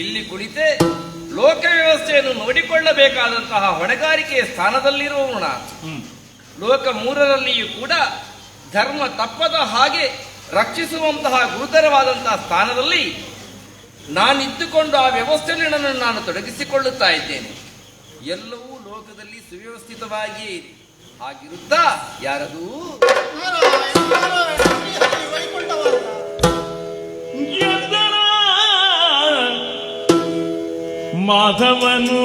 ಇಲ್ಲಿ ಕುಳಿತೆ ಲೋಕ ವ್ಯವಸ್ಥೆಯನ್ನು ನೋಡಿಕೊಳ್ಳಬೇಕಾದಂತಹ ಹೊಣೆಗಾರಿಕೆಯ ಸ್ಥಾನದಲ್ಲಿರುವವನು ನಾನು. ಲೋಕ ಮೂರರಲ್ಲಿಯೂ ಕೂಡ ಧರ್ಮ ತಪ್ಪದ ಹಾಗೆ ರಕ್ಷಿಸುವಂತಹ ಗುರುತರವಾದಂತಹ ಸ್ಥಾನದಲ್ಲಿ ನಾನಿದ್ದುಕೊಂಡು ಆ ವ್ಯವಸ್ಥೆಯಲ್ಲಿ ನನ್ನನ್ನು ನಾನು ತೊಡಗಿಸಿಕೊಳ್ಳುತ್ತಾ ಇದ್ದೇನೆ. ಎಲ್ಲವೂ ಲೋಕದಲ್ಲಿ ಸುವ್ಯವಸ್ಥಿತವಾಗಿಯೇ ಇದೆ. ಹಾಗಿರುತ್ತಾ ಯಾರದು ಮಾಧವನು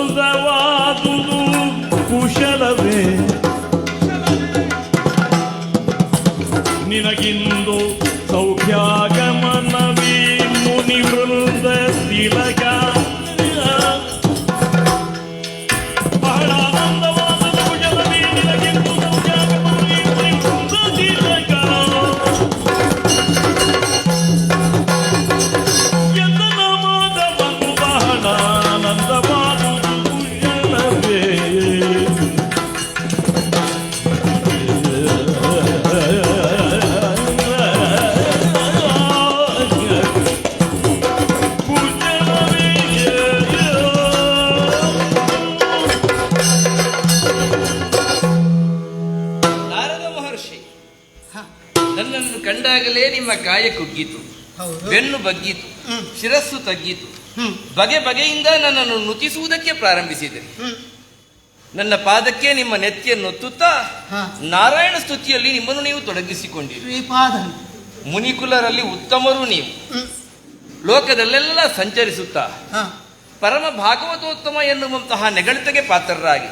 ಬಹಳಾನಂದವಾದುದು ಕುಶಲವೇ ನಿನಗಿಂದು ಸೌಖ್ಯಾಗಮನವೇ ಮುನಿವೃಂದ ತಿಲಕ ಬಹಳ ಆನಂದವಾದುದು ಕುಶಲವೇ ನಿನಗಿಂದು ಸೌಖ್ಯಾಗಮನವೇ ಮುನಿವೃಂದ ತಿಲಕ ಎಂದನ ಮಾಧವನು ಬಹಳ ನನ್ನನ್ನು ಕಂಡಾಗಲೇ ನಿಮ್ಮ ಕಾಯ ಕುಗ್ಗಿತು, ಬೆನ್ನು ಬಗ್ಗಿತು, ಶಿರಸ್ಸು ತಗ್ಗಿತು. ಬಗೆ ಬಗೆಯಿಂದ ನನ್ನನ್ನು ನುತಿಸುವುದಕ್ಕೆ ಪ್ರಾರಂಭಿಸಿದೆ. ನನ್ನ ಪಾದಕ್ಕೆ ನಿಮ್ಮ ನೆತ್ತಿಯನ್ನು ಒತ್ತುತ್ತಾ ನಾರಾಯಣ ಸ್ತುತಿಯಲ್ಲಿ ನಿಮ್ಮನ್ನು ನೀವು ತೊಡಗಿಸಿಕೊಂಡಿರಿ. ಮುನಿಕುಲರಲ್ಲಿ ಉತ್ತಮರು ನೀವು. ಲೋಕದಲ್ಲೆಲ್ಲ ಸಂಚರಿಸುತ್ತಾ ಪರಮ ಭಾಗವತೋತ್ತಮ ಎನ್ನುವಂತಹ ನೆಗಳಿಕೆಗೆ ಪಾತ್ರರಾಗಿ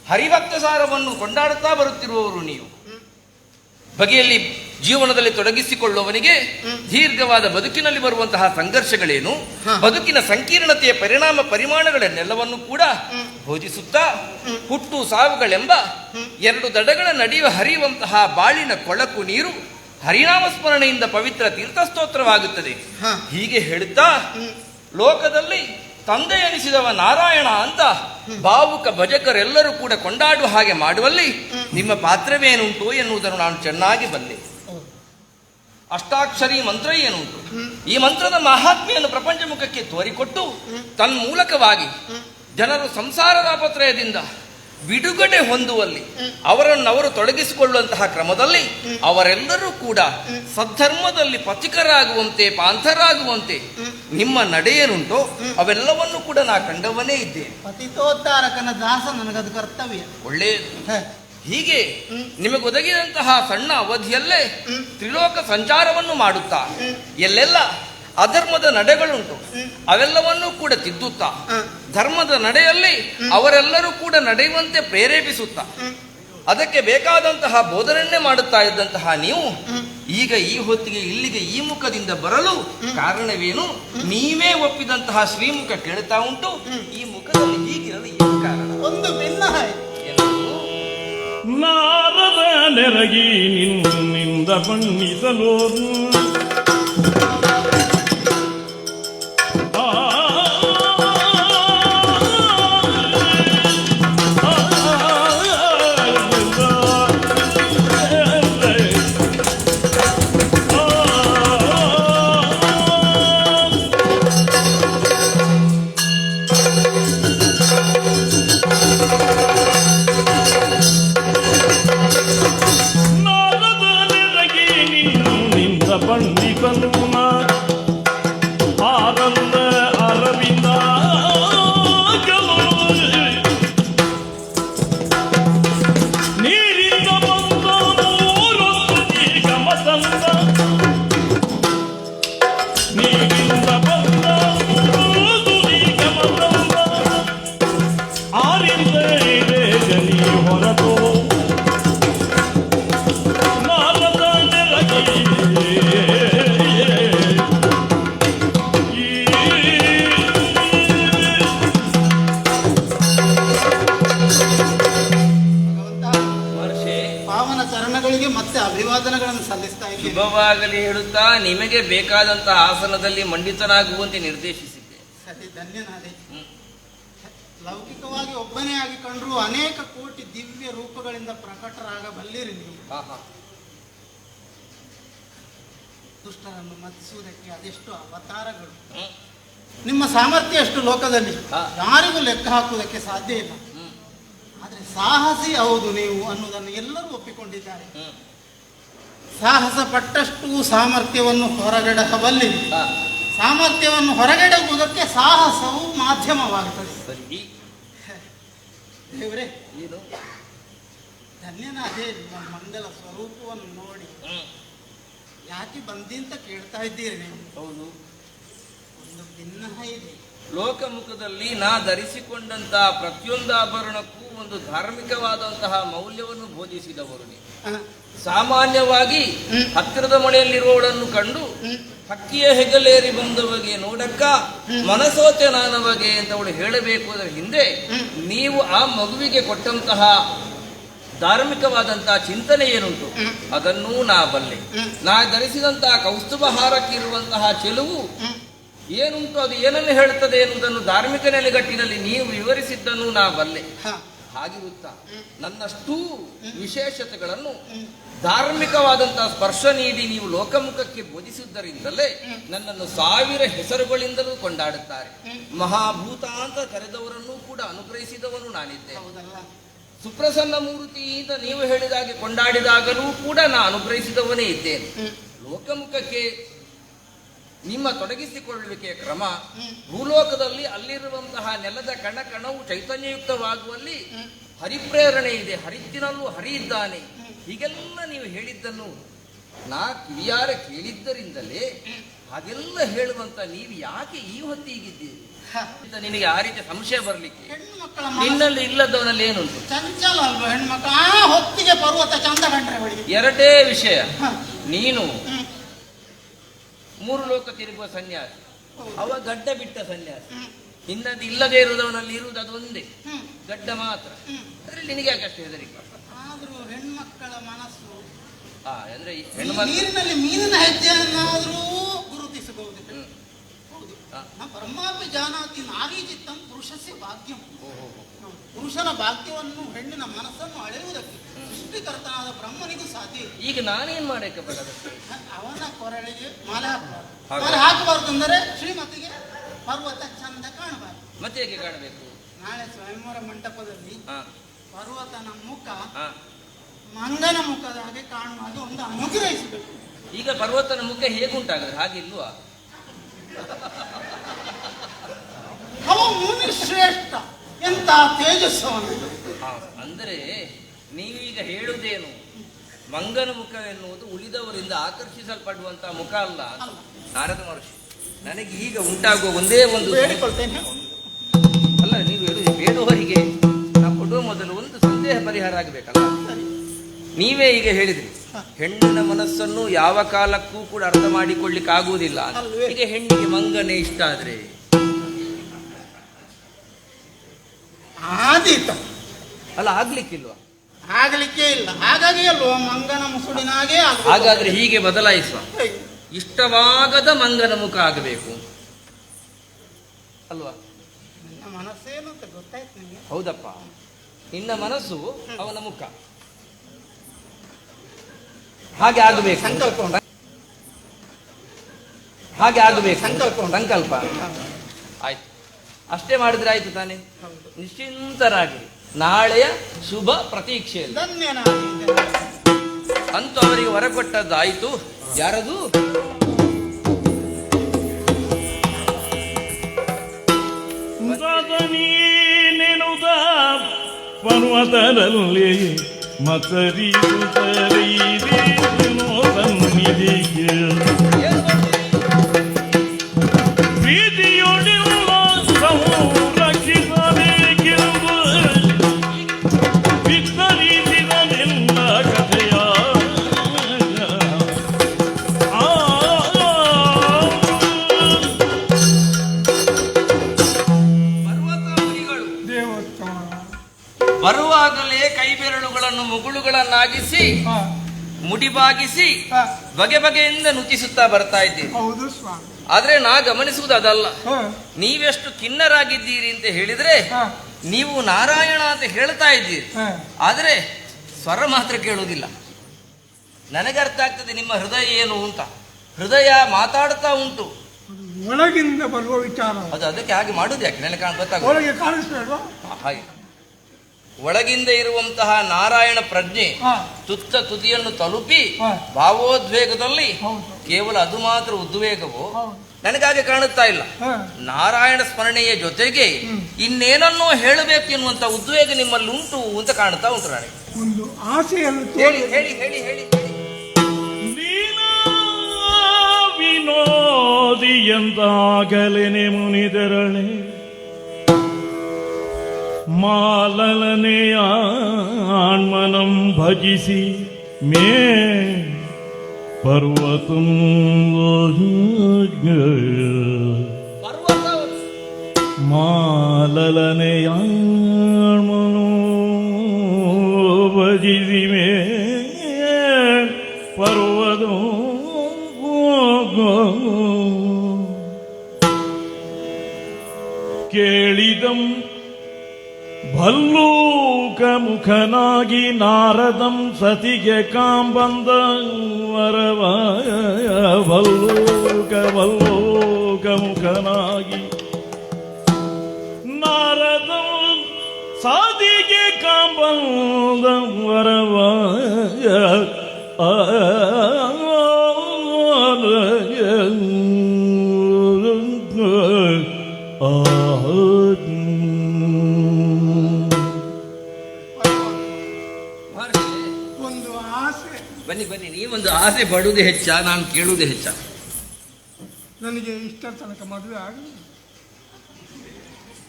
ಹರಿಭಕ್ತ ಸಾರವನ್ನು ಕೊಂಡಾಡುತ್ತಾ ಬರುತ್ತಿರುವವರು ನೀವು. ಬಗೆಯಲ್ಲಿ ಜೀವನದಲ್ಲಿ ತೊಡಗಿಸಿಕೊಳ್ಳುವವನಿಗೆ ದೀರ್ಘವಾದ ಬದುಕಿನಲ್ಲಿ ಬರುವಂತಹ ಸಂಘರ್ಷಗಳೇನು, ಬದುಕಿನ ಸಂಕೀರ್ಣತೆಯ ಪರಿಣಾಮ ಪರಿಮಾಣಗಳನ್ನೆಲ್ಲವನ್ನು ಕೂಡ ಬೋಧಿಸುತ್ತಾ ಹುಟ್ಟು ಸಾವುಗಳೆಂಬ ಎರಡು ದಡಗಳ ನಡುವೆ ಹರಿಯುವಂತಹ ಬಾಳಿನ ಕೊಳಕು ನೀರು ಹರಿನಾಮ ಸ್ಮರಣೆಯಿಂದ ಪವಿತ್ರ ತೀರ್ಥಸ್ತೋತ್ರವಾಗುತ್ತದೆ. ಹೀಗೆ ಹೇಳುತ್ತಾ ಲೋಕದಲ್ಲಿ ತಂದೆ ಎನಿಸಿದವ ನಾರಾಯಣ ಅಂತ ಭಾವುಕ ಭಜಕರೆಲ್ಲರೂ ಕೂಡ ಕೊಂಡಾಡುವ ಹಾಗೆ ಮಾಡುವಲ್ಲಿ ನಿಮ್ಮ ಪಾತ್ರವೇನುಂಟು ಎನ್ನುವುದನ್ನು ನಾನು ಚೆನ್ನಾಗಿ ಬಲ್ಲೆ. ಅಷ್ಟಾಕ್ಷರಿ ಮಂತ್ರ ಏನುಂಟು, ಈ ಮಂತ್ರದ ಮಹಾತ್ಮೆಯನ್ನು ಪ್ರಪಂಚ ಮುಖಕ್ಕೆ ತೋರಿಕೊಟ್ಟು ತನ್ಮೂಲಕವಾಗಿ ಜನರು ಸಂಸಾರ ತಾಪತ್ರಯದಿಂದ ಬಿಡುಗಡೆ ಹೊಂದುವಲ್ಲಿ ಅವರನ್ನವರು ತೊಡಗಿಸಿಕೊಳ್ಳುವಂತಹ ಕ್ರಮದಲ್ಲಿ ಅವರೆಲ್ಲರೂ ಕೂಡ ಸದ್ಧರ್ಮದಲ್ಲಿ ಪಥಿಕರಾಗುವಂತೆ ಪಾಂಥರಾಗುವಂತೆ ನಿಮ್ಮ ನಡೆಯೇನುಂಟೋ ಅವೆಲ್ಲವನ್ನು ಕೂಡ ನಾ ಕಂಡವನೇ ಇದ್ದೇನೆ. ಪತಿತೋದ್ಧಾರಕನ ದಾಸ ನನಗದು ಕರ್ತವ್ಯ. ಒಳ್ಳೆಯದು. ಹೀಗೆ ನಿಮಗೊದಗಿದಂತಹ ಸಣ್ಣ ಅವಧಿಯಲ್ಲೇ ತ್ರಿಲೋಕ ಸಂಚಾರವನ್ನು ಮಾಡುತ್ತಾ ಎಲ್ಲೆಲ್ಲ ಅಧರ್ಮದ ನಡೆಗಳುಂಟು ಅವೆಲ್ಲವನ್ನೂ ಕೂಡ ತಿದ್ದುತ್ತಾ ಧರ್ಮದ ನಡೆಯಲ್ಲಿ ಅವರೆಲ್ಲರೂ ಕೂಡ ನಡೆಯುವಂತೆ ಪ್ರೇರೇಪಿಸುತ್ತಾ ಅದಕ್ಕೆ ಬೇಕಾದಂತಹ ಬೋಧನೆಯನ್ನೇ ಮಾಡುತ್ತಾ ಇದ್ದಂತಹ ನೀವು ಈಗ ಈ ಹೊತ್ತಿಗೆ ಇಲ್ಲಿಗೆ ಈ ಮುಖದಿಂದ ಬರಲು ಕಾರಣವೇನು? ನೀವೇ ಒಪ್ಪಿದಂತಹ ಶ್ರೀಮುಖ ಕೇಳ್ತಾ ಉಂಟು. ಈ ಮುಖದಲ್ಲಿ ಹೀಗಿರಲು ಏನು ಕಾರಣ? ಒಂದು ಭಿನ್ನ ನಾರದ ನೆರಗಿ ನಿನ್ನಿಂದ ಬಣ್ಣಿಸಲು ಮತ್ತೆ ಅಭಿವಾದನಗಳನ್ನು ಸಲ್ಲಿಸ್ತಾ ಇದ್ದೀನಿ. ಶುಭವಾಗಲಿ ಹೇಳುತ್ತಾ ನಿಮಗೆ ಬೇಕಾದಂತಹ ಆಸನದಲ್ಲಿ ಮಂಡಿತನಾಗುವಂತೆ ನಿರ್ದೇಶಿಸಿದ್ದೆ. ಸರಿ, ಧನ್ಯನಾದೆ. ಲೌಕಿಕವಾಗಿ ಒಬ್ಬನೇ ಆಗಿ ಕಂಡ್ರು ಅನೇಕ ಕೋಟಿ ದಿವ್ಯ ರೂಪಗಳಿಂದ ಪ್ರಕಟರಾಗಬಲ್ಲಿರಿ ನೀವು. ದುಷ್ಟರನ್ನು ಮತಿಸುವುದಕ್ಕೆ ಅದೆಷ್ಟು ಅವತಾರಗಳು. ನಿಮ್ಮ ಸಾಮರ್ಥ್ಯ ಎಷ್ಟು ಲೋಕದಲ್ಲಿ ಯಾರಿಗೂ ಲೆಕ್ಕ ಹಾಕುವುದಕ್ಕೆ ಸಾಧ್ಯ ಇಲ್ಲ. ಆದರೆ ಸಾಹಸಿ ಹೌದು ನೀವು ಅನ್ನುವುದನ್ನು ಎಲ್ಲರೂ ಒಪ್ಪಿಕೊಂಡಿದ್ದಾರೆ. ಸಾಹಸ ಪಟ್ಟಷ್ಟು ಸಾಮರ್ಥ್ಯವನ್ನು ಹೊರಗಡಬಲ್ಲಿ, ಸಾಮರ್ಥ್ಯವನ್ನು ಹೊರಗಡೆಯುವುದಕ್ಕೆ ಸಾಹಸವು ಮಾಧ್ಯಮವಾಗುತ್ತದೆ. ದೇವರೇ, ಧನ್ಯನಾದೆ. ನಿಮ್ಮ ಮಂಗಲ ಸ್ವರೂಪವನ್ನು ನೋಡಿ ಯಾಕೆ ಬಂದಿ ಅಂತ ಕೇಳ್ತಾ ಇದ್ದೀರಿ ನೀವು. ಹೌದು, ಒಂದು ಭಿನ್ನ ಇದೆ. ಲೋಕಮುಖದಲ್ಲಿ ನಾ ಧರಿಸಿಕೊಂಡಂತಹ ಪ್ರತಿಯೊಂದು ಆಭರಣಕ್ಕೂ ಒಂದು ಧಾರ್ಮಿಕವಾದಂತಹ ಮೌಲ್ಯವನ್ನು ಬೋಧಿಸಿದವರು ನೀವು. ಸಾಮಾನ್ಯವಾಗಿ ಹತ್ತಿರದ ಮಳೆಯಲ್ಲಿರುವವಳನ್ನು ಕಂಡು ಹಕ್ಕಿಯ ಹೆಗಲೇರಿ ಬಂದವಗೆ ನೋಡಕ್ಕ ಮನಸೋತೆ ನಾನವಗೆ ಅಂತ ಅವಳು ಹೇಳಬೇಕು. ಅದರ ಹಿಂದೆ ನೀವು ಆ ಮಗುವಿಗೆ ಕೊಟ್ಟಂತಹ ಧಾರ್ಮಿಕವಾದಂತಹ ಚಿಂತನೆ ಏನುಂಟು ಅದನ್ನೂ ನಾ ಬಲ್ಲೆ. ನಾ ಧರಿಸಿದಂತಹ ಕೌಸ್ತುಭಹಾರಕ್ಕಿರುವಂತಹ ಚೆಲುವು ಏನುಂಟು, ಅದು ಏನನ್ನು ಹೇಳುತ್ತದೆ ಎನ್ನುವುದನ್ನು ಧಾರ್ಮಿಕ ನೆಲೆಗಟ್ಟಿನಲ್ಲಿ ನೀವು ವಿವರಿಸಿದ್ದನ್ನು ನಾ ಬಲ್ಲೆ. ಹಾಗಿರುತ್ತಾ ನನ್ನಷ್ಟೂ ವಿಶೇಷತೆಗಳನ್ನು ಧಾರ್ಮಿಕವಾದಂತಹ ಸ್ಪರ್ಶ ನೀಡಿ ನೀವು ಲೋಕಮುಖಕ್ಕೆ ಬೋಧಿಸಿದ್ದರಿಂದಲೇ ನನ್ನನ್ನು 1000 ಹೆಸರುಗಳಿಂದಲೂ ಕೊಂಡಾಡುತ್ತಾರೆ. ಮಹಾಭೂತ ಅಂತ ಕರೆದವರನ್ನು ಕೂಡ ಅನುಗ್ರಹಿಸಿದವನು ನಾನಿದ್ದೆ. ಸುಪ್ರಸನ್ನ ಮೂರ್ತಿ ಅಂತ ನೀವು ಹೇಳಿದಾಗೆ ಕೊಂಡಾಡಿದಾಗಲೂ ಕೂಡ ನಾ ಅನುಗ್ರಹಿಸಿದವನೇ ಇದ್ದೇನೆ. ಲೋಕಮುಖಕ್ಕೆ ನಿಮ್ಮ ತೊಡಗಿಸಿಕೊಳ್ಳುವಿಕೆಯ ಕ್ರಮ ಭೂಲೋಕದಲ್ಲಿ ಅಲ್ಲಿರುವಂತಹ ನೆಲದ ಕಣ ಕಣವು ಚೈತನ್ಯಯುಕ್ತವಾಗುವಲ್ಲಿ ಹರಿಪ್ರೇರಣೆ ಇದೆ, ಹರಿತ್ತಿನಲ್ಲೂ ಹರಿ ಇದ್ದಾನೆ. ಹೀಗೆಲ್ಲ ನೀವು ಹೇಳಿದ್ದನ್ನು ನಾ ಕಿವಿಯಾರ ಕೇಳಿದ್ದರಿಂದಲೇ ಹಾಗೆಲ್ಲ ಹೇಳುವಂತ ನೀವು ಯಾಕೆ ಈ ಹೊತ್ತಿಗಿದ್ದೀರಿ ಅಂತ ನಿನಗೆ ಆ ರೀತಿ ಸಂಶಯ ಬರಲಿಕ್ಕೆ ನಿನ್ನಲ್ಲಿ ಇಲ್ಲದವನಲ್ಲಿ ಏನುಂಟು? ಚಂಚಲ ಅಲ್ವಾ ಹೆಣ್ಮಕ್ಳು? ಹೊತ್ತಿಗೆ ಪರ್ವತ ಚಂದ ಕಂಡ್ರೆ ಎರಡೇ ವಿಷಯ. ನೀನು 3 ಲೋಕ ತಿರುಗುವ ಸನ್ಯಾಸಿ, ಅವ ಗಡ್ಡ ಬಿಟ್ಟ ಸನ್ಯಾಸಿ. ಇನ್ನದು ಇಲ್ಲದೆ ಇರುವುದವನಲ್ಲಿ ಇರುವುದು ಅದೊಂದೇ ಗಡ್ಡ ಮಾತ್ರ. ಅದರಲ್ಲಿ ನಿನಗೆ ಯಾಕಷ್ಟು ಹೆದರಿಕೆ? ಆದ್ರೂ ಹೆಣ್ಮಕ್ಕಳ ಮನಸ್ಸು ಅಂದ್ರೆ ನೀರಿನಲ್ಲಿ ಮೀನಿನ ಹೆಜ್ಜೆಯನ್ನಾದ್ರೂ ಗುರುತಿಸಬಹುದು. ಬ್ರಹ್ಮಾಪಿ ಜಾನಾತಿ ನಾರಿ ಚಿತ್ತಂ ಪುರುಷಸ್ಯ ಭಾಗ್ಯಂ. ಪುರುಷನ ಭಾಗ್ಯವನ್ನು ಹೆಣ್ಣಿನ ಮನಸ್ಸನ್ನು ಅಳೆಯುವುದಕ್ಕೆ ಸೃಷ್ಟಿಕರ್ತನಾದ ಬ್ರಹ್ಮನಿಗೂ ಸಾಧ್ಯ. ಈಗ ನಾನೇನ್ ಮಾಡಕ್ಕೆ ಬರಲ್ಲ? ಅವನ ಕೊರಳಿಗೆ ಮಾಲೆ ಹಾಕಬಾರ್ದು. ಮಾಲೆ ಹಾಕಬಾರ್ದು ಅಂದರೆ ಶ್ರೀಮತಿಗೆ ಪರ್ವತ ಚಂದ ಕಾಣಬಾರ್ದು. ಮತ್ತೆ ಹೇಗೆ ಕಾಣಬೇಕು? ನಾಳೆ ಸ್ವಯಂವರ ಮಂಟಪದಲ್ಲಿ ಪರ್ವತನ ಮುಖ ಮಂಗನ ಮುಖದ ಹಾಗೆ ಕಾಣುವ ಹಾಗೆ ಒಂದು ಅನುಗ್ರಹಿಸಬೇಕು. ಈಗ ಪರ್ವತನ ಮುಖ ಹೇಗುಂಟಾಗದು? ಹಾಗಿಲ್ವಾ? ಅವ ಮುನಿ ಶ್ರೇಷ್ಠ, ಎಂತ ತೇಜಸ್ಸವನು. ಅಂದರೆ ನೀವೀಗ ಹೇಳುವುದೇನು? ಮಂಗನ ಮುಖ ಎನ್ನುವುದು ಉಳಿದವರಿಂದ ಆಕರ್ಷಿಸಲ್ಪಡುವಂತಹ ಮುಖ ಅಲ್ಲ. ನಾರದ ಮಹರ್ಷಿ, ನನಗೆ ಈಗ ಉಂಟಾಗುವ ಒಂದೇ ಒಂದು ಬೇಡಿಕೊಳ್ತೇನೆ. ಅಲ್ಲ, ನೀವು ಹೇಳುವುದು ಬೇಡುವವರಿಗೆ ನಾ ಕೊಡುವ ಮೊದಲು ಒಂದು ಸಂದೇಶ ಸಂದೇಹ ಪರಿಹಾರ ಆಗಬೇಕಲ್ಲ. ನೀವೇ ಈಗ ಹೇಳಿದ್ರಿ ಹೆಣ್ಣಿನ ಮನಸ್ಸನ್ನು ಯಾವ ಕಾಲಕ್ಕೂ ಕೂಡ ಅರ್ಥ ಮಾಡಿಕೊಳ್ಳಿಕ್ಕೆ ಆಗುವುದಿಲ್ಲ. ಈಗ ಹೆಣ್ಣಿಗೆ ಮಂಗನೇ ಇಷ್ಟ ಆದ್ರೆ ಆದೀತ ಅಲ್ಲ, ಆಗ್ಲಿಕ್ಕಿಲ್ವಾ? ಆಗಲಿಕ್ಕೆ ಇಲ್ಲ. ಹಾಗಾಗಿ ಅಲ್ವ ಮಂಗನ ಮುಸುಡಿನಾಗೆ ಹಾಗಾದ್ರೆ ಹೀಗೆ ಬದಲಾಯಿಸುವ. ಇಷ್ಟವಾಗದ ಮಂಗನ ಮುಖ ಆಗಬೇಕು ಅಲ್ವಾ? ನನ್ನ ಮನಸ್ಸೇನು ಅಂತ ಗೊತ್ತಾಯ್ತು ನಿಮಗೆ. ಹೌದಪ್ಪ, ನಿನ್ನ ಮನಸ್ಸು ಅವನ ಮುಖ ಹಾಗೆ ಆಗಬೇಕು. ಸಂಕಲ್ಪ ಹಾಗೆ ಆಗಬೇಕು. ಸಂಕಲ್ಪ ಹೌದು. ಆಯ್ತು, ಅಷ್ಟೇ ಮಾಡಿದ್ರೆ ಆಯ್ತು ತಾನೆ. ನಿಶ್ಚಿಂತರಾಗಿ ನಾಳೆಯ ಶುಭ ಪ್ರತೀಕ್ಷೆಯಲ್ಲಿ ಧನ್ಯನಾಗಿದ್ದೇನೆ. ಅಂತೂ ಅವರಿಗೆ ವರ ಕೊಟ್ಟದ್ದು ಆಯ್ತು. ಯಾರದು? ನೀನೆನುದ ಪರ್ವತದಲ್ಲಿ ಮಸರಿಸುತ್ತರಿದಿಗೆ ಪ್ರೀತಿಯೊಡಿಲ್ಲ ಸಂರಕ್ಷಿಸಬೇಕೆಂದು ಬಿತ್ತರಿಸಿದ ನಿನ್ನ ಕಥೆಯ ಬರುವಾಗಲೇ ಕೈ ಬೆರಳುಗಳನ್ನು ಮುಗುಳುಗಳನ್ನಾಗಿಸಿ ಮುಡಿಬಾಗಿಸಿ ಬಗೆ ಬಗೆಯಿಂದ ನುತಿಸುತ್ತಾ ಬರ್ತಾ ಇದ್ದೀರಿ. ಹೌದು ಸ್ವಾಮಿ. ಆದ್ರೆ ನಾ ಗಮನಿಸುವುದು ಅದಲ್ಲ. ನೀವೆಷ್ಟು ಖಿನ್ನರಾಗಿದ್ದೀರಿ ಅಂತ ಹೇಳಿದ್ರೆ ನೀವು ನಾರಾಯಣ ಅಂತ ಹೇಳ್ತಾ ಇದ್ದೀರಿ, ಆದ್ರೆ ಸ್ವರ ಮಾತ್ರ ಕೇಳುವುದಿಲ್ಲ. ನನಗೆ ಅರ್ಥ ಆಗ್ತದೆ ನಿಮ್ಮ ಹೃದಯ ಏನು ಅಂತ. ಹೃದಯ ಮಾತಾಡ್ತಾ ಉಂಟು, ಒಳಗಿಂದ ಬರುವ ವಿಚಾರ ಅದು ಅದಕ್ಕೆ ಹಾಗೆ ಮಾಡುದು ಯಾಕೆ ನನಗೆ ಗೊತ್ತಾಗ ಒಳಗೆ ಕಾಣಿಸ್ಬೇಡ್ವಾ? ಹಾಗೆ ಒಳಗಿಂದ ಇರುವಂತಹ ನಾರಾಯಣ ಪ್ರಜ್ಞೆ ತುತ್ತ ತುದಿಯನ್ನು ತಲುಪಿ ಭಾವೋದ್ವೇಗದಲ್ಲಿ ಕೇವಲ ಅದು ಮಾತ್ರ ಉದ್ವೇಗವು ನನಗಾಗೆ ಕಾಣುತ್ತಾ ಇಲ್ಲ. ನಾರಾಯಣ ಸ್ಮರಣೆಯ ಜೊತೆಗೆ ಇನ್ನೇನನ್ನೋ ಹೇಳಬೇಕು ಎನ್ನುವಂತ ಉದ್ವೇಗ ನಿಮ್ಮಲ್ಲಿ ಉಂಟು ಅಂತ ಕಾಣುತ್ತಾ ಉಂಟು ನನಗೆ. ಒಂದು ಆಸೆಯನ್ನು ಹೇಳಿ ಹೇಳಿ ಹೇಳಿ ಹೇಳಿ ವಿನೋದಿ ಎಂದಾಗಲೇನೆ ಮುನಿದರಳೆ ಮಾಲಲನೆಯ ಆಣ್ಮನಂ ಭಜಿಸಿ ಮೇ ಪರ್ವತಂ ಮಾಲಲನೆಯ ಆಣ್ಮನಂ ಭಜಿಸಿ ಮೇ ಪರ್ವತಂ ಕೇಳಿದಂ ಭಲ್ಲೂಕ ಮುಖನಾಗಿ ನಾರದಂ ಸತಿಗೆ ಕಾಂಬಂದ ವರವ ಭಲ್ಲೂಕ ಮುಖನಾಗಿ ನಾರದಂ ಸತಿಗೆ ಕಾಂಬಂದ ವರವ ಒಂದು ಆಸೆ. ಬನ್ನಿ ಬನ್ನಿ, ನೀವೊಂದು ಆಸೆ ಪಡುವುದೇ ಹೆಚ್ಚ, ನಾನು ಕೇಳುವುದೇ ಹೆಚ್ಚ. ನನಗೆ ಇಷ್ಟರ ತನಕ ಮದುವೆ ಆಗಲಿ.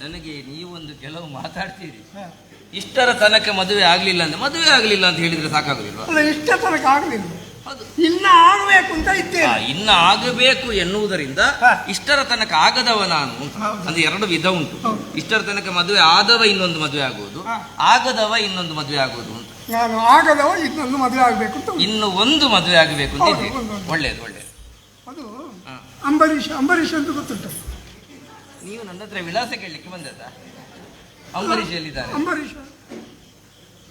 ನನಗೆ ನೀವೊಂದು ಕೆಲವು ಮಾತಾಡ್ತೀರಿ, ಇಷ್ಟರ ತನಕ ಮದುವೆ ಆಗ್ಲಿಲ್ಲ ಅಂತ. ಮದುವೆ ಆಗ್ಲಿಲ್ಲ ಅಂತ ಹೇಳಿದ್ರೆ ಸಾಕಾಗುದಿಲ್ವಾ? ಅಲ್ಲ, ಇಷ್ಟರ ತನಕ ಆಗಲಿಲ್ಲ, ಹೌದು, ಇನ್ನ ಆಗಬೇಕು ಅಂತ ಇದ್ದೇನೆ. ಇನ್ನ ಆಗಬೇಕು ಎನ್ನುವುದರಿಂದ ಇಷ್ಟರ ತನಕ ಆಗದವ ನಾನು ಅಂದ್ರೆ ಎರಡು ವಿಧ ಉಂಟು. ಇಷ್ಟರ ತನಕ ಮದುವೆ ಆದವ ಇನ್ನೊಂದು ಮದುವೆ ಆಗುವುದು, ಆಗದವ ಇನ್ನೊಂದು ಮದುವೆ ಆಗುವುದು ಅಂತ. ನಾನು ಆಗದವ ಇನ್ನೊಂದು ಮದುವೆ ಆಗಬೇಕು ಅಂತ. ಇನ್ನು ಒಂದು ಮದುವೆ ಆಗಬೇಕು ಅಂತ ಇದೆ. ಒಳ್ಳೇದು ಒಳ್ಳೇದು. ಅದು ಅಂಬರೀಷ್ ಅಂತ ಗೊತ್ತುಂಟು. ನೀವು ನನ್ನ ಹತ್ರ ವಿಳಾಸ ಕೇಳಲಿಕ್ಕೆ ಬಂದದ? ಅಂಬರೀಷ್ ಎಲ್ಲಿದ್ದಾರೆ? ಅಂಬರೀಷ್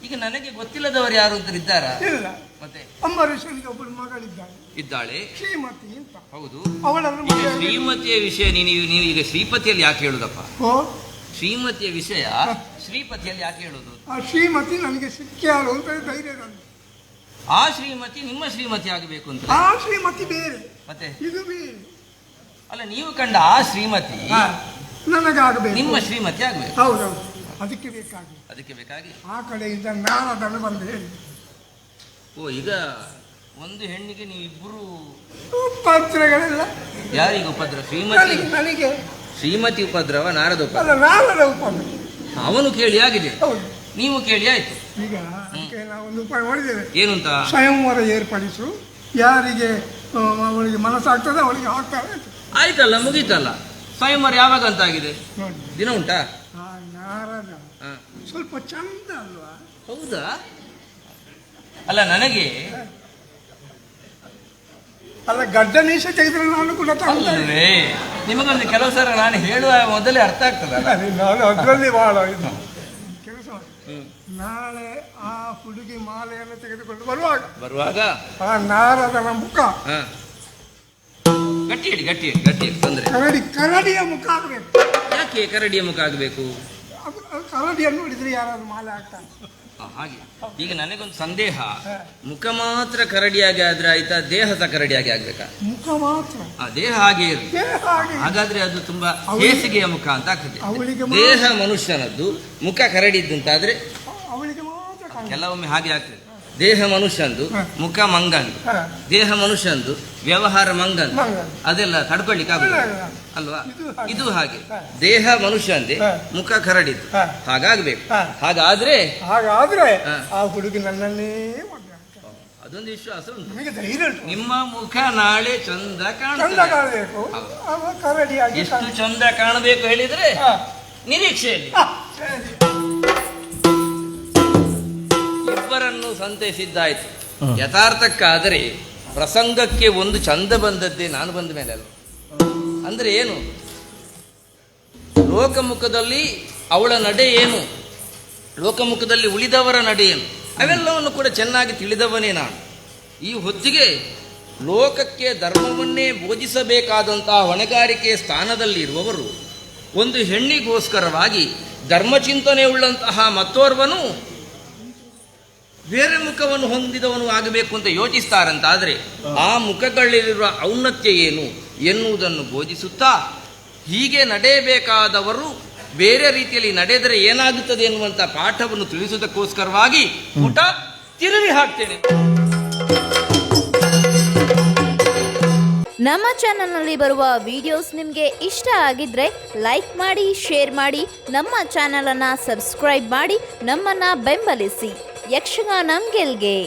ಈಗ ನನಗೆ ಗೊತ್ತಿಲ್ಲದವರು ಯಾರು ಅಂತ ಇದ್ದಾರಾ? ಇಲ್ಲ. ಮತ್ತೆ ಅಂಬರೀಷನಿಗೆ ಒಬ್ಬಳು ಮಗಳಿದ್ದಾಳೆ, ಇದ್ದಾಳೆ, ಶ್ರೀಮತಿ ಅಂತ. ಹೌದು. ಅವಳನ್ನು ಈಗ ಶ್ರೀಮತಿಯ ವಿಷಯ ನೀವು ಈಗ ಶ್ರೀಪತಿಯಲ್ಲಿ ಯಾಕೆ ಹೇಳುದಪ್ಪ? ಶ್ರೀಮತಿಯ ವಿಷಯ ಶ್ರೀಪತಿಯಲ್ಲಿ ಯಾಕೆ ಹೇಳುದು? ಆ ಶ್ರೀಮತಿ ನನಗೆ ಸಿಕ್ಕ್ಯಾಳು ಅಂತ ಧೈರ್ಯ ನನಗೆ. ಆ ಶ್ರೀಮತಿ ನಿಮ್ಮ ಶ್ರೀಮತಿ ಆಗಬೇಕು ಅಂತ? ಆ ಶ್ರೀಮತಿ ಬೇರೆ, ಮತ್ತೆ ಇದು ಬೇರೆ. ಅಲ್ಲ, ನೀವು ಕಂಡ ಆ ಶ್ರೀಮತಿ ನನಗಾಗಬೇಕು, ನಿಮ್ಮ ಶ್ರೀಮತಿ ಆಗಬೇಕು. ಹೌದೌದು. ಅದಕ್ಕೆ ಬೇಕಾಗಿ ಆ ಕಡೆಯಿಂದ ನಾರದನು ಬಂದು ಹೇಳಿ. ಓ, ಈಗ ಒಂದು ಹೆಣ್ಣಿಗೆ ನೀವು ಇಬ್ಬರು ಉಪದ್ರಗಳೆಲ್ಲ. ಯಾರಿಗೆ ಉಪದ್ರ? ಶ್ರೀಮತಿ ನನಗೆ ಶ್ರೀಮತಿ ಉಪದ್ರವ, ನಾರದ ಉಪದ್ರ? ಅಲ್ಲ, ನಾರದ ಉಪದ್ರ. ಅವನು ಕೇಳಿ ಆಗಿದೆ. ಹೌದು. ನೀವು ಕೇಳಿ ಆಯ್ತು. ಈಗ ಅದಕ್ಕೆ ನಾವು ಒಂದು ಉಪಾಯ ಮಾಡಿದ್ದೇವೆ. ಏನು ಅಂತ? ಸ್ವಯಂವರ ಏರ್ಪಡಿಸು, ಯಾರಿಗೆ ಅವಳಿಗೆ ಮನಸ್ಸಾಗ್ತದೆ ಅವಳಿಗೆ ಆಗ್ತಾರೆ. ಆಯ್ತಲ್ಲ, ಮುಗೀತಲ್ಲ. ಸ್ವಯಂವರ ಯಾವಾಗ ಅಂತ ಆಗಿದೆ? ನೋಡಿ, ದಿನ ಉಂಟಾ? ಆ ನಾರದ ಹ. ಸ್ವಲ್ಪ ಚಂದ ಅಲ್ವಾ? ಹೌದಾ? ಅಲ್ಲ, ನನಗೆ ಅಲ್ಲ, ಗಡ್ಡ ಮೀಸ ತೆಗೆದ್ರೆ ನಾನು ಕೂಡ ತಗೊಳ್ತೇನೆ. ಅಲ್ಲವೇ, ನಿಮಗೊಂದು ಕೆಲವು ಸಲ ನಾನು ಹೇಳುವ ಮೊದಲೇ ಅರ್ಥ ಆಗ್ತದಲ್ಲ. ನಾನು ಅದರಲ್ಲಿ ಬಹಳ ಇದು ಕೆಲಸ. ನಾಳೆ ಆ ಹುಡುಗಿ ಮಾಲೆಯನ್ನು ತೆಗೆದುಕೊಂಡು ಬರುವಾಗ ಆ ನಾರದನ ಮುಖ ಹ. ಗಟ್ಟಿ ಹೇಳಿ ತೊಂದರೆ. ಕರಡಿಯ ಮುಖ ಆಗಬೇಕು. ಯಾಕೆ ಕರಡಿಯ ಮುಖ ಆಗಬೇಕು? ಅದು ಕರಡಿಯನ್ನು ನೋಡಿದ್ರೆ ಯಾರಾದ್ರೂ ಮಾಲೆ ಆಗ್ತಾನೆ. ಹಾಗೆ. ಈಗ ನನಗೊಂದು ಸಂದೇಹ, ಮುಖ ಮಾತ್ರ ಕರಡಿಯಾಗಿ ಆದ್ರೆ ಆಯ್ತಾ, ದೇಹ ಸಹ ಕರಡಿಯಾಗಿ ಆಗ್ಬೇಕಾ? ಮುಖ ಮಾತ್ರ, ದೇಹ ಹಾಗೆ ಇರಲಿ. ದೇಹ ಹಾಗೆ. ಹಾಗಾದ್ರೆ ಅದು ತುಂಬಾ ಹೇಸಿಗೆಯ ಮುಖ ಅಂತ ಆಗ್ತದೆ. ಅವಳಿಗೆ ದೇಹ ಮನುಷ್ಯನದ್ದು, ಮುಖ ಕರಡಿದ್ದು ಅಂತಾದ್ರೆ ಅವಳಿಗೆ ಮಾತ್ರ ಕಾಣುತ್ತೆ. ಕೆಲವೊಮ್ಮೆ ಹಾಗೆ ಆಗ್ತದೆ. ದೇಹ ಮನುಷ್ಯಂದು, ಮುಖ ಮಂಗಂದು. ದೇಹ ಮನುಷ್ಯಂದು, ವ್ಯವಹಾರ ಮಂಗಂದು. ಅದೆಲ್ಲ ತಡ್ಕೊಳ್ಳಿಕ್ಕೆ ಆಗುದಿಲ್ಲ ಅಲ್ವಾ? ಇದು ಹಾಗೆ. ದೇಹ ಮನುಷ್ಯಂದೆ, ಮುಖ ಕರಡಿದ್ದು. ಹಾಗಾಗ್ಬೇಕು. ಹಾಗಾದ್ರೆ ಆ ಹುಡುಗಿ ನನ್ನನ್ನೇ ಅದೊಂದು ವಿಶ್ವಾಸ ಉಂಟು. ನಿಮಗೆ ಧೈರ್ಯ ಉಂಟು. ನಿಮ್ಮ ಮುಖ ನಾಳೆ ಚಂದ ಚಂದ ಕಾಣಬೇಕು. ಕರಡಿಯಾಗಿ ಎಷ್ಟು ಚಂದ ಕಾಣಬೇಕು ಹೇಳಿದ್ರೆ ನಿರೀಕ್ಷೆಯಲ್ಲಿ ಇಬ್ಬರನ್ನು ಸಂತೈಸಿದ್ದಾಯ್ತು. ಯಥಾರ್ಥಕ್ಕಾದರೆ ಪ್ರಸಂಗಕ್ಕೆ ಒಂದು ಚಂದ ಬಂದದ್ದೇ ನಾನು ಬಂದ ಮೇಲೆ ಅಲ್ಲ. ಅಂದ್ರೆ ಏನು, ಲೋಕಮುಖದಲ್ಲಿ ಅವಳ ನಡೆ ಏನು, ಲೋಕಮುಖದಲ್ಲಿ ಉಳಿದವರ ನಡೆ ಏನು, ಅವೆಲ್ಲವನ್ನು ಕೂಡ ಚೆನ್ನಾಗಿ ತಿಳಿದವನೇ ನಾನು. ಈ ಹೊತ್ತಿಗೆ ಲೋಕಕ್ಕೆ ಧರ್ಮವನ್ನೇ ಬೋಧಿಸಬೇಕಾದಂತಹ ಹೊಣೆಗಾರಿಕೆ ಸ್ಥಾನದಲ್ಲಿ ಇರುವವರು ಒಂದು ಹೆಣ್ಣಿಗೋಸ್ಕರವಾಗಿ ಧರ್ಮಚಿಂತನೆ ಉಳ್ಳಂತಹ ಮತ್ತೋರ್ವನು ಬೇರೆ ಮುಖವನ್ನು ಹೊಂದಿದವನು ಆಗಬೇಕು ಅಂತ ಯೋಚಿಸ್ತಾರಂತಾದ್ರೆ ಆ ಮುಖಗಳಲ್ಲಿರುವ ಔನ್ನತ್ಯ ಏನು ಎನ್ನುವುದನ್ನು ಬೋಧಿಸುತ್ತಾ, ಹೀಗೆ ನಡೆಯಬೇಕಾದವರು ಬೇರೆ ರೀತಿಯಲ್ಲಿ ನಡೆದರೆ ಏನಾಗುತ್ತದೆ ಎನ್ನುವಂಥ ಪಾಠವನ್ನು ತಿಳಿಸುವುದಕ್ಕೋಸ್ಕರವಾಗಿ ಪುಟ ತಿರುವಿ ಹಾಕ್ತೇನೆ. ನಮ್ಮ ಚಾನಲ್ನಲ್ಲಿ ಬರುವ ವಿಡಿಯೋಸ್ ನಿಮಗೆ ಇಷ್ಟ ಆಗಿದ್ರೆ ಲೈಕ್ ಮಾಡಿ, ಶೇರ್ ಮಾಡಿ, ನಮ್ಮ ಚಾನಲನ್ನು ಸಬ್ಸ್ಕ್ರೈಬ್ ಮಾಡಿ, ನಮ್ಮನ್ನು ಬೆಂಬಲಿಸಿ. ಯಕ್ಷಗಾನಂ ಗೆಲ್ಗೆ.